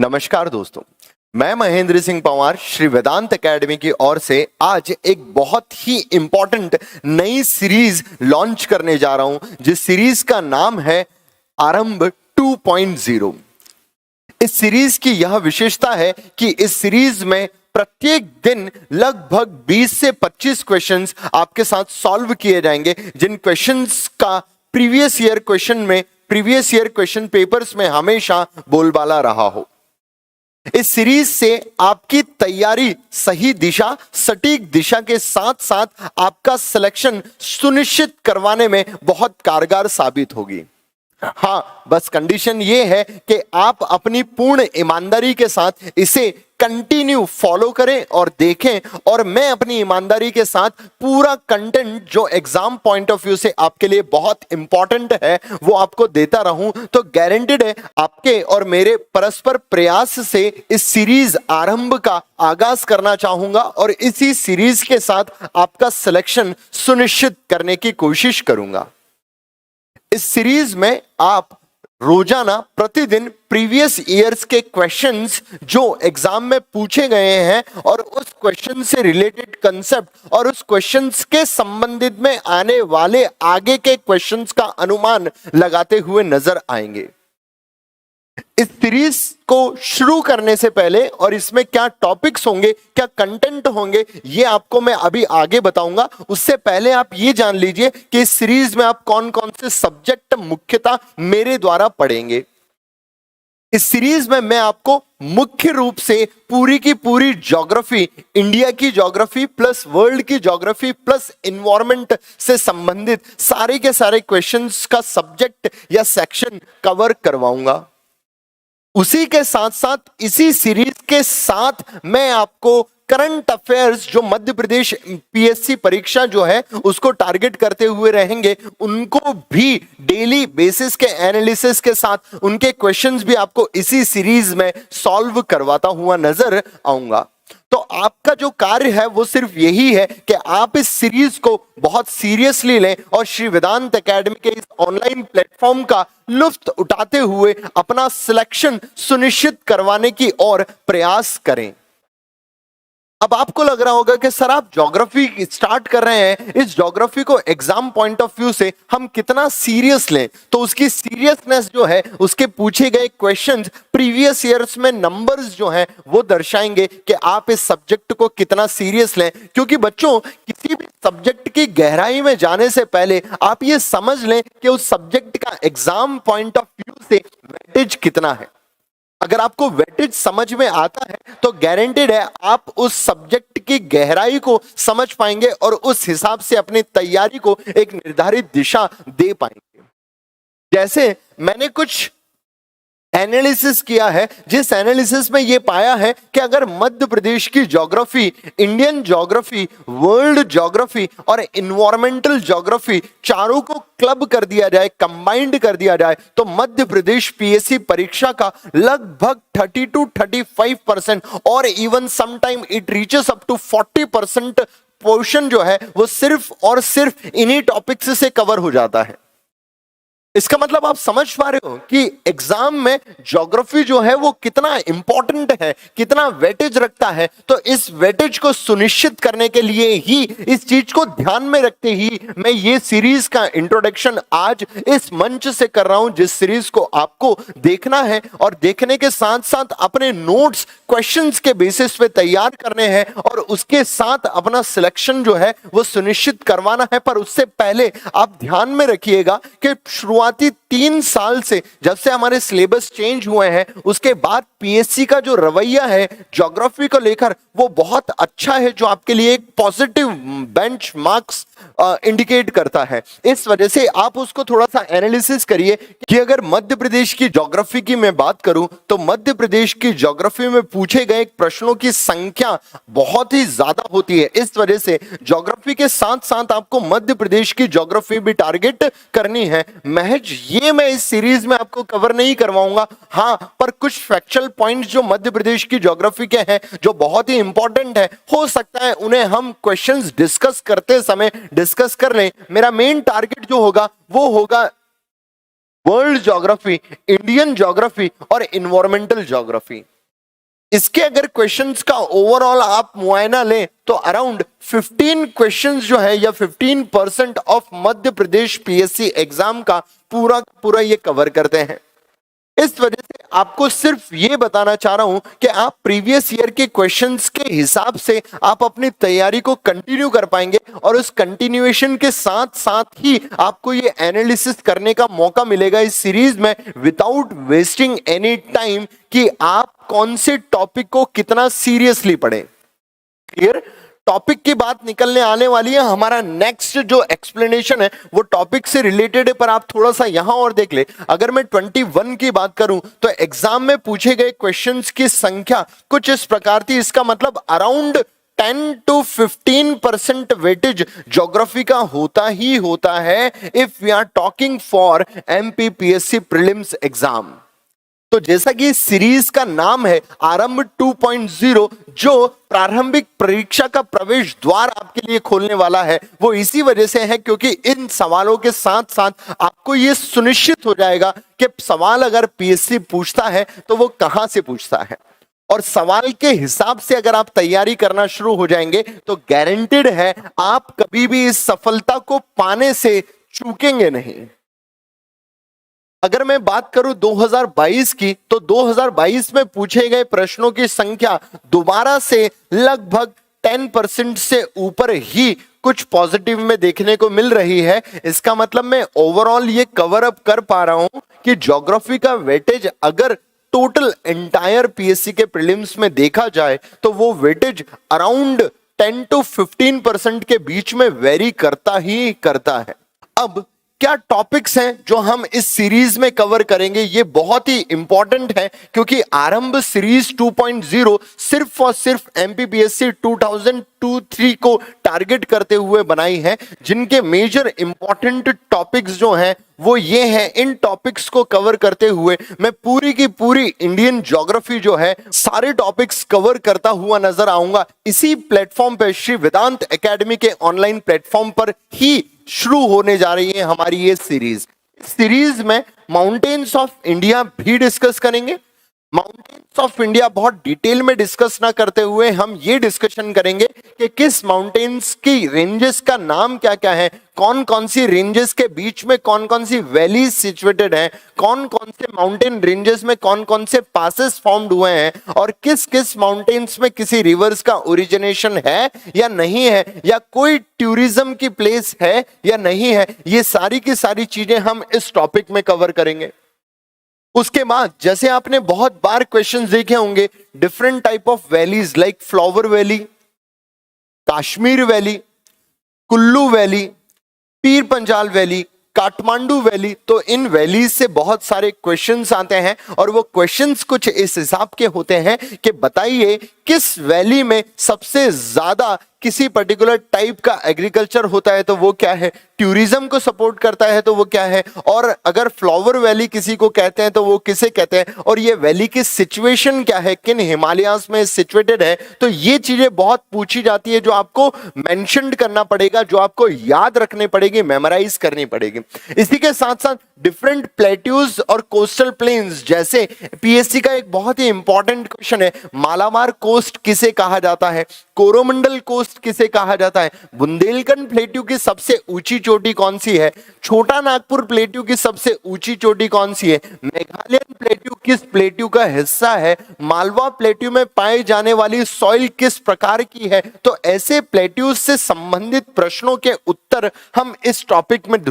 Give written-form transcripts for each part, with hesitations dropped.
नमस्कार दोस्तों, मैं महेंद्र सिंह पंवार श्री वेदांत एकेडमी की ओर से आज एक बहुत ही इंपॉर्टेंट नई सीरीज लॉन्च करने जा रहा हूं, जिस सीरीज का नाम है आरंभ 2.0। इस सीरीज की यह विशेषता है कि इस सीरीज में प्रत्येक दिन लगभग 20 से 25 क्वेश्चंस आपके साथ सॉल्व किए जाएंगे, जिन क्वेश्चंस का प्रीवियस ईयर क्वेश्चन पेपर्स में हमेशा बोलबाला रहा हो। इस सीरीज से आपकी तैयारी सही दिशा, सटीक दिशा के साथ साथ आपका सिलेक्शन सुनिश्चित करवाने में बहुत कारगर साबित होगी। हाँ, बस कंडीशन ये है कि आप अपनी पूर्ण ईमानदारी के साथ इसे कंटिन्यू फॉलो करें और देखें, और मैं अपनी ईमानदारी के साथ पूरा कंटेंट जो एग्जाम पॉइंट ऑफ व्यू से आपके लिए बहुत इंपॉर्टेंट है वो आपको देता रहूं, तो गारंटेड है आपके और मेरे परस्पर प्रयास से इस सीरीज आरंभ का आगाज करना चाहूंगा और इसी सीरीज के साथ आपका सिलेक्शन सुनिश्चित करने की कोशिश करूंगा। इस सीरीज में आप रोजाना प्रतिदिन प्रीवियस ईयर्स के क्वेश्चंस जो एग्जाम में पूछे गए हैं और उस क्वेश्चन से रिलेटेड कंसेप्ट और उस क्वेश्चंस के संबंधित में आने वाले आगे के क्वेश्चंस का अनुमान लगाते हुए नजर आएंगे। इस सीरीज को शुरू करने से पहले और इसमें क्या टॉपिक्स होंगे, क्या कंटेंट होंगे, ये आपको मैं अभी आगे बताऊंगा। उससे पहले आप ये जान लीजिए कि इस सीरीज में आप कौन कौन से सब्जेक्ट मुख्यतः मेरे द्वारा पढ़ेंगे। इस सीरीज में मैं आपको मुख्य रूप से पूरी की पूरी ज्योग्राफी, इंडिया की ज्योग्राफी प्लस वर्ल्ड की ज्योग्राफी प्लस एनवायरनमेंट से संबंधित सारे के सारे क्वेश्चंस का सब्जेक्ट या सेक्शन कवर करवाऊंगा। उसी के साथ साथ इसी सीरीज के साथ मैं आपको करंट अफेयर्स जो मध्य प्रदेश पीएससी परीक्षा जो है उसको टारगेट करते हुए रहेंगे, उनको भी डेली बेसिस के एनालिसिस के साथ उनके क्वेश्चंस भी आपको इसी सीरीज में सॉल्व करवाता हुआ नजर आऊंगा। तो आपका जो कार्य है वो सिर्फ यही है कि आप इस सीरीज को बहुत सीरियसली लें और श्री वेदांत एकेडमी के इस ऑनलाइन प्लेटफॉर्म का लुत्फ उठाते हुए अपना सिलेक्शन सुनिश्चित करवाने की ओर प्रयास करें। अब आपको लग रहा होगा कि सर आप ज्योग्राफी स्टार्ट कर रहे हैं, इस ज्योग्राफी को एग्जाम पॉइंट ऑफ व्यू से हम कितना सीरियस लें। तो उसकी सीरियसनेस जो है, उसके पूछे गए क्वेश्चंस प्रीवियस ईयर्स में नंबर्स जो हैं वो दर्शाएंगे कि आप इस सब्जेक्ट को कितना सीरियस लें। क्योंकि बच्चों, किसी भी सब्जेक्ट की गहराई में जाने से पहले आप ये समझ लें कि उस सब्जेक्ट का एग्जाम पॉइंट ऑफ व्यू से वेटेज कितना है। अगर आपको वेटेज समझ में आता है तो गारंटेड है आप उस सब्जेक्ट की गहराई को समझ पाएंगे और उस हिसाब से अपनी तैयारी को एक निर्धारित दिशा दे पाएंगे। जैसे मैंने कुछ एनालिसिस किया है, जिस एनालिसिस में यह पाया है कि अगर मध्य प्रदेश की geography, Indian geography, world geography और एनवायरमेंटल ज्योग्राफी चारों को क्लब कर दिया जाए, कंबाइंड कर दिया जाए, तो मध्य प्रदेश पीएससी परीक्षा का लगभग 30 to 35% और even sometime it reaches up to 40% portion जो है वो सिर्फ और सिर्फ इन्हीं टॉपिक्स से कवर हो जाता है। इसका मतलब आप समझ पा रहे हो कि एग्जाम में ज्योग्राफी जो है वो कितना इंपॉर्टेंट है, कितना वेटेज रखता है। तो इस वेटेज को सुनिश्चित करने के लिए ही, इस चीज को ध्यान में रखते ही मैं ये सीरीज का इंट्रोडक्शन आज इस मंच से कर रहा हूं, जिस सीरीज को आपको देखना है और देखने के साथ साथ अपने नोट्स क्वेश्चंस के बेसिस पे तैयार करने हैं और उसके साथ अपना सिलेक्शन जो है वो सुनिश्चित करवाना है। पर उससे पहले आप ध्यान में रखिएगा कि शुरुआती 3 साल से, जब से हमारे सिलेबस चेंज हुए हैं, उसके बाद पीएससी का जो रवैया है ज्योग्राफी को लेकर वो बहुत अच्छा है, जो आपके लिए एक पॉजिटिव बेंचमार्क्स इंडिकेट करता है। इस वजह से आप उसको थोड़ा सा एनालिसिस करिए कि अगर मध्य प्रदेश की ज्योग्राफी की मैं बात करूं तो मध्य प्रदेश की ज्योग्राफी में पूछे गए प्रश्नों की संख्या बहुत ही ज्यादा होती है। इस वजह से ज्योग्राफी के साथ साथ आपको मध्य प्रदेश की ज्योग्राफी भी टारगेट करनी है। महज ये मैं इस सीरीज में आपको कवर नहीं करवाऊंगा, हाँ, पर कुछ फैक्चुअल पॉइंट्स जो मध्य प्रदेश की ज्योग्राफी के हैं जो बहुत ही इंपॉर्टेंट है, हो सकता है उन्हें हम क्वेश्चंस डिस्कस करते समय डिस्कस कर लें। मेरा मेन टारगेट जो होगा वो होगा वर्ल्ड ज्योग्राफी, इंडियन ज्योग्राफी और एनवायरमेंटल ज्योग्राफी। इसके अगर क्वेश्चंस का ओवरऑल आप मुआयना लें तो अराउंड 15 क्वेश्चंस जो है या 15% of Madhya Pradesh PSC exam का पूरा पूरा ये कवर करते हैं। इस वजह से आपको सिर्फ ये बताना चाह रहा हूं कि आप प्रीवियस ईयर के क्वेश्चंस के हिसाब से आप अपनी तैयारी को कंटिन्यू कर पाएंगे और उस कंटिन्यूएशन के साथ साथ ही आपको ये एनालिसिस करने का मौका मिलेगा इस सीरीज में विदाउट वेस्टिंग एनी टाइम कि आप कौन से टॉपिक को कितना सीरियसली पढ़ें। क्लियर? टॉपिक की बात निकलने आने वाली है। हमारा नेक्स्ट जो एक्सप्लेनेशन है वो टॉपिक से रिलेटेड है, पर आप थोड़ा सा यहां और देख ले। अगर मैं 21 की बात करूं तो एग्जाम में पूछे गए क्वेश्चंस की संख्या कुछ इस प्रकार थी। इसका मतलब अराउंड 10 to 15% वेटेज ज्योग्राफी का होता ही होता है if we are talking for MPPSC prelims exam. तो जैसा कि इस सीरीज का नाम है आरंभ 2.0, जो प्रारंभिक परीक्षा का प्रवेश द्वार आपके लिए खोलने वाला है, वो इसी वजह से है क्योंकि इन सवालों के साथ साथ आपको ये सुनिश्चित हो जाएगा कि सवाल अगर पीएससी पूछता है तो वो कहां से पूछता है, और सवाल के हिसाब से अगर आप तैयारी करना शुरू हो जाएंगे तो गारंटेड है आप कभी भी इस सफलता को पाने से चूकेंगे नहीं। अगर मैं बात करूं 2022 की तो 2022 में पूछे गए प्रश्नों की संख्या दोबारा से लगभग 10% से ऊपर ही कुछ पॉजिटिव में देखने को मिल रही है। इसका मतलब मैं ओवरऑल ये कवर अप कर पा रहा हूं कि ज्योग्राफी का वेटेज अगर टोटल एंटायर पीएससी के प्रीलिम्स में देखा जाए तो वो वेटेज अराउंड 10 to 15% के बीच में वेरी करता ही करता है। अब क्या टॉपिक्स हैं जो हम इस सीरीज में कवर करेंगे, ये बहुत ही इंपॉर्टेंट है क्योंकि आरंभ सीरीज 2.0 सिर्फ और सिर्फ एमपीपीएससी 2023 को टारगेट करते हुए बनाई है, जिनके मेजर इंपॉर्टेंट टॉपिक्स जो हैं वो ये हैं। इन टॉपिक्स को कवर करते हुए मैं पूरी की पूरी इंडियन ज्योग्राफी जो है सारे टॉपिक्स कवर करता हुआ नजर आऊंगा। इसी प्लेटफॉर्म पे श्री वेदांत एकेडमी के ऑनलाइन प्लेटफॉर्म पर ही शुरू होने जा रही है हमारी ये सीरीज। इस सीरीज में माउंटेन्स ऑफ इंडिया भी डिस्कस करेंगे। माउंटेन्स ऑफ इंडिया बहुत डिटेल में डिस्कस ना करते हुए हम ये डिस्कशन करेंगे कि किस माउंटेन्स की रेंजेस का नाम क्या क्या है, कौन कौन सी रेंजेस के बीच में कौन कौन सी वैलीज सिचुएटेड हैं, कौन कौन से माउंटेन रेंजेस में कौन कौन से पासेस फॉर्म्ड हुए हैं, और किस किस माउंटेन्स में किसी रिवर्स का ओरिजिनेशन है या नहीं है, या कोई टूरिज्म की प्लेस है या नहीं है। ये सारी की सारी चीजें हम इस टॉपिक में कवर करेंगे। उसके बाद जैसे आपने बहुत बार क्वेश्चंस देखे होंगे, different type of valleys like flower valley, Kashmir valley, Kullu valley, Pir Panjal valley, Kathmandu valley, तो इन वैलीज से बहुत सारे क्वेश्चंस आते हैं और वो क्वेश्चंस कुछ इस हिसाब के होते हैं कि बताइए किस वैली में सबसे ज्यादा किसी पर्टिकुलर टाइप का एग्रीकल्चर होता है तो वो क्या है, टूरिज्म को सपोर्ट करता है तो वो क्या है, और अगर फ्लावर वैली किसी को कहते हैं तो वो किसे कहते हैं, और ये वैली की सिचुएशन क्या है, किन हिमालयास में सिचुएटेड है। तो ये चीजें बहुत पूछी जाती है जो आपको मेंशन करना पड़ेगा, जो आपको याद रखनी पड़ेगी, मेमोराइज करनी पड़ेगी। इसी के साथ साथ डिफरेंट प्लेट्यूज और कोस्टल प्लेन्स, जैसे पीएससी का एक बहुत ही इंपॉर्टेंट क्वेश्चन है, मालाबार कोस्ट किसे कहा जाता है, कोरोमंडल कोस्ट किसे कहा जाता है, बुंदेलखंड प्लेट्यू की सबसे ऊंची चोटी कौन सी है, छोटा नागपुर प्लेट्यू की सबसे ऊंची चोटी कौन सी है, मेघालयन प्लेट्यू किस प्लेट्यू का हिस्सा है, मालवा प्लेट्यू में पाई जाने वाली सॉइल किस प्रकार की है। तो ऐसे प्लेट्यूज से संबंधित प्रश्नों के उत्तर हम इस टॉपिक में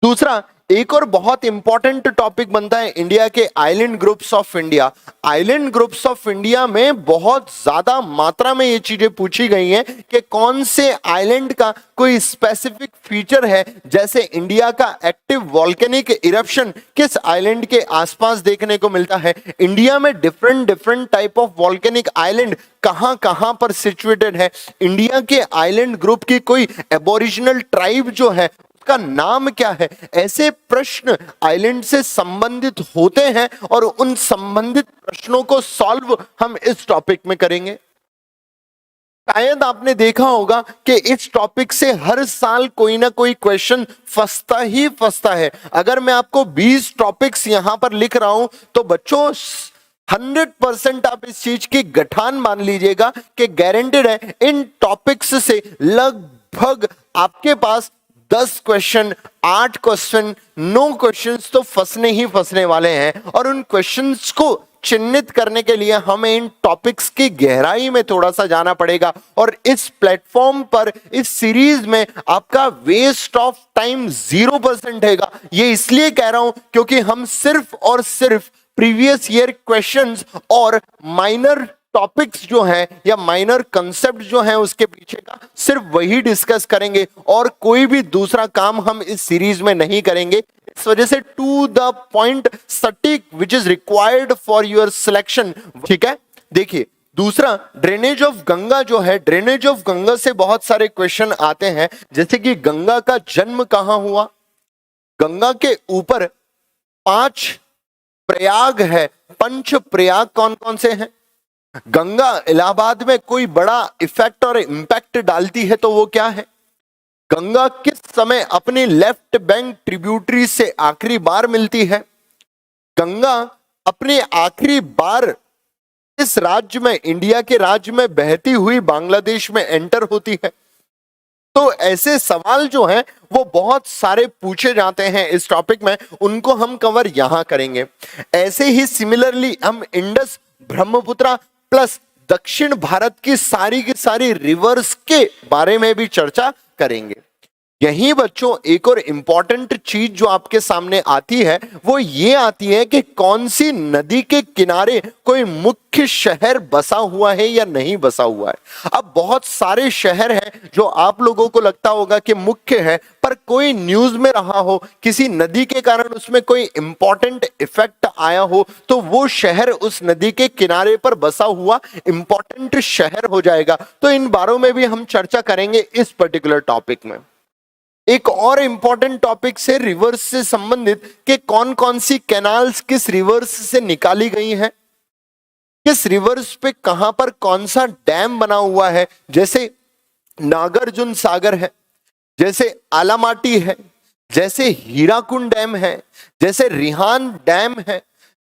दूसरा एक और बहुत इंपॉर्टेंट टॉपिक बनता है इंडिया के island groups of India. Island groups of India में बहुत ज्यादा मात्रा में ये चीजें पूछी गई हैं कि कौन से आइलैंड का कोई स्पेसिफिक फीचर है, जैसे इंडिया का एक्टिव वॉल्केनिक इरप्शन किस आइलैंड के आसपास देखने को मिलता है, इंडिया में different type of volcanic island कहां कहां पर सिचुएटेड है, इंडिया के आइलैंड ग्रुप की कोई एबोरिजिनल ट्राइब जो है का नाम क्या है। ऐसे प्रश्न आइलैंड से संबंधित होते हैं और उन संबंधित प्रश्नों को सॉल्व हम इस टॉपिक में करेंगे। शायद आपने देखा होगा कि इस टॉपिक से हर साल कोई ना कोई क्वेश्चन फंसता ही फंसता है। अगर मैं आपको 20 टॉपिक्स यहां पर लिख रहा हूं तो बच्चों 100% आप इस चीज की गठान मान लीजिएगा कि गारंटेड है इन टॉपिक्स से लगभग आपके पास 10 क्वेश्चन, 8 क्वेश्चन, 9 क्वेश्चंस तो फंसने ही फंसने वाले हैं। और उन क्वेश्चंस को चिन्हित करने के लिए हमें इन टॉपिक्स की गहराई में थोड़ा सा जाना पड़ेगा। और इस प्लेटफॉर्म पर, इस सीरीज में आपका वेस्ट ऑफ टाइम 0% रहेगा। ये इसलिए कह रहा हूं क्योंकि हम सिर्फ और सिर्फ प्रीवियस ईयर क्वेश्चंस और माइनर टॉपिक्स जो हैं या माइनर कंसेप्ट जो हैं उसके पीछे का सिर्फ वही डिस्कस करेंगे और कोई भी दूसरा काम हम इस सीरीज में नहीं करेंगे। इस वजह से टू द पॉइंट, सटीक, which is required for your selection. ठीक है, देखिए दूसरा, ड्रेनेज ऑफ गंगा जो है, ड्रेनेज ऑफ गंगा से बहुत सारे क्वेश्चन आते हैं, जैसे कि गंगा का जन्म कहां हुआ। गंगा के ऊपर 5 प्रयाग है, पंच प्रयाग कौन कौन से हैं। गंगा इलाहाबाद में कोई बड़ा इफेक्ट और इंपैक्ट डालती है तो वो क्या है। गंगा किस समय अपनी लेफ्ट बैंक ट्रिब्यूटरी से आखिरी बार मिलती है। गंगा अपने आखिरी बार इस राज्य में, इंडिया के राज्य में बहती हुई बांग्लादेश में एंटर होती है। तो ऐसे सवाल जो हैं वो बहुत सारे पूछे जाते हैं इस टॉपिक में, उनको हम कवर यहां करेंगे। ऐसे ही सिमिलरली हम इंडस, ब्रह्मपुत्र प्लस दक्षिण भारत की सारी रिवर्स के बारे में भी चर्चा करेंगे। यही बच्चों एक और इंपॉर्टेंट चीज जो आपके सामने आती है वो ये आती है कि कौन सी नदी के किनारे कोई मुख्य शहर बसा हुआ है या नहीं बसा हुआ है। अब बहुत सारे शहर हैं जो आप लोगों को लगता होगा कि मुख्य है, पर कोई न्यूज में रहा हो, किसी नदी के कारण उसमें कोई इंपॉर्टेंट इफेक्ट आया हो, तो वो शहर उस नदी के किनारे पर बसा हुआ इंपॉर्टेंट शहर हो जाएगा। तो इन बारों में भी हम चर्चा करेंगे इस पर्टिकुलर टॉपिक में। एक और इंपॉर्टेंट टॉपिक से रिवर्स से संबंधित कि कौन कौन सी कैनाल्स किस रिवर्स से निकाली गई हैं, किस रिवर्स पे कहां पर कौन सा डैम बना हुआ है। जैसे नागार्जुन सागर है, जैसे आलामाटी है, जैसे हीराकुंड डैम है, जैसे रिहान डैम है,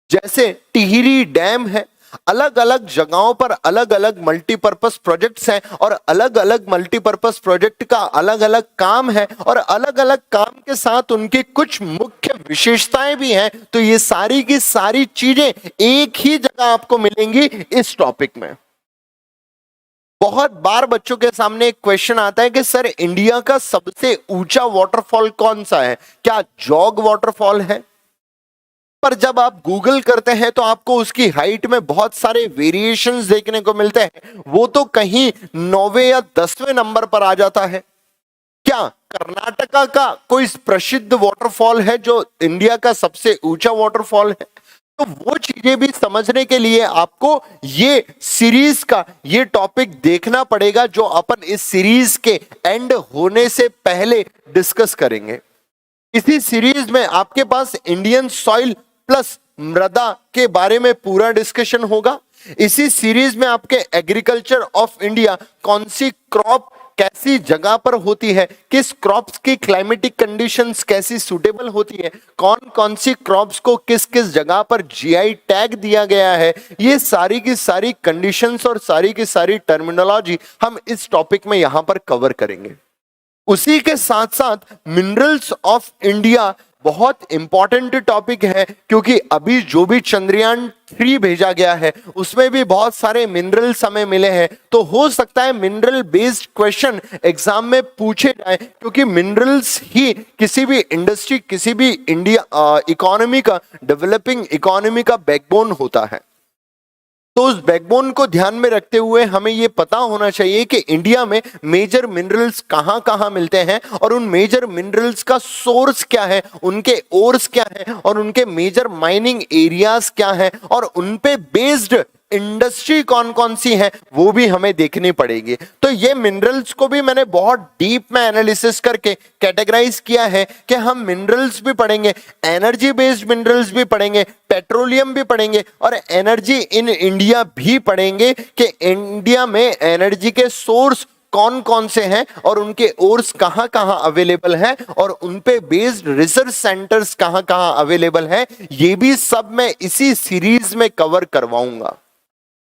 जैसे टिहरी डैम है। अलग अलग जगहों पर अलग अलग मल्टीपर्पस प्रोजेक्ट्स हैं और अलग अलग मल्टीपर्पस प्रोजेक्ट का अलग अलग काम है और अलग अलग काम के साथ उनकी कुछ मुख्य विशेषताएं भी हैं। तो ये सारी की सारी चीजें एक ही जगह आपको मिलेंगी इस टॉपिक में। बहुत बार बच्चों के सामने एक क्वेश्चन आता है कि सर इंडिया का सबसे ऊंचा वाटरफॉल कौन सा है, क्या जौग वाटरफॉल है। पर जब आप गूगल करते हैं तो आपको उसकी हाइट में बहुत सारे वेरिएशंस देखने को मिलते हैं, वो तो कहीं 9वें या 10वें नंबर पर आ जाता है। क्या कर्नाटका का कोई प्रसिद्ध वाटरफॉल है जो इंडिया का सबसे ऊंचा वाटरफॉल है। तो वो चीजें भी समझने के लिए आपको ये सीरीज का ये टॉपिक देखना पड़ेगा जो अपन इस सीरीज के एंड होने से पहले डिस्कस करेंगे। इसी सीरीज में आपके पास इंडियन सॉइल प्लस मृदा के बारे में पूरा डिस्कशन होगा। इसी सीरीज में आपके एग्रीकल्चर ऑफ इंडिया, कौन सी क्रॉप कैसी जगह पर होती है, किस क्रॉप्स की क्लाइमेटिक कंडीशंस कैसी सूटेबल होती है, कौन कौन सी क्रॉप्स को किस किस जगह पर जीआई टैग दिया गया है, ये सारी की सारी कंडीशंस और सारी की सारी टर्मिनोलॉजी हम इस टॉपिक में यहां पर कवर करेंगे। उसी के साथ साथ मिनरल्स ऑफ इंडिया बहुत इंपॉर्टेंट टॉपिक है, क्योंकि अभी जो भी चंद्रयान 3 भेजा गया है उसमें भी बहुत सारे मिनरल्स हमें मिले हैं। तो हो सकता है मिनरल बेस्ड क्वेश्चन एग्जाम में पूछे जाए, क्योंकि मिनरल्स ही किसी भी इंडस्ट्री, किसी भी इंडिया इकोनॉमी का, डेवलपिंग इकोनॉमी का बैकबोन होता है। तो उस बैकबोन को ध्यान में रखते हुए हमें यह पता होना चाहिए कि इंडिया में मेजर मिनरल्स कहां कहां मिलते हैं और उन मेजर मिनरल्स का सोर्स क्या है, उनके ओर्स क्या है और उनके मेजर माइनिंग एरियाज क्या हैं और उन पे बेस्ड इंडस्ट्री कौन कौन सी है वो भी हमें देखनी पड़ेगी। तो ये मिनरल्स को भी मैंने बहुत डीप में एनालिसिस करके कैटेगराइज किया है कि हम मिनरल्स भी पढ़ेंगे, एनर्जी बेस्ड मिनरल्स भी पढ़ेंगे, पेट्रोलियम भी पढ़ेंगे और एनर्जी इन इंडिया भी पढ़ेंगे कि इंडिया में एनर्जी के सोर्स कौन कौन से हैं और उनके कोर्स कहां कहां अवेलेबल हैं और उन पे बेस्ड रिसर्च सेंटर्स कहां कहां अवेलेबल हैं, ये भी सब मैं इसी सीरीज में कवर करवाऊंगा।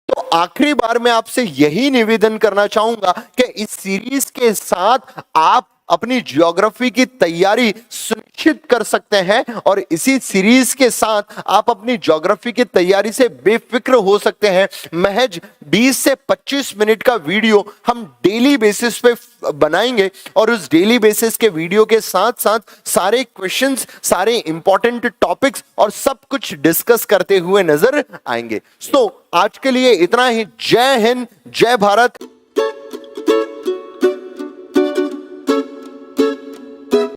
तो आखिरी बार मैं आपसे यही निवेदन करना चाहूंगा कि इस सीरीज के साथ आप अपनी ज्योग्राफी की तैयारी सुनिश्चित कर सकते हैं और इसी सीरीज के साथ आप अपनी ज्योग्राफी की तैयारी से बेफिक्र हो सकते हैं। महज 20 से 25 मिनट का वीडियो हम डेली बेसिस पे बनाएंगे और उस डेली बेसिस के वीडियो के साथ साथ सारे क्वेश्चंस, सारे इंपॉर्टेंट टॉपिक्स और सब कुछ डिस्कस करते हुए नजर आएंगे। तो आज के लिए इतना ही। जय हिंद, जय भारत।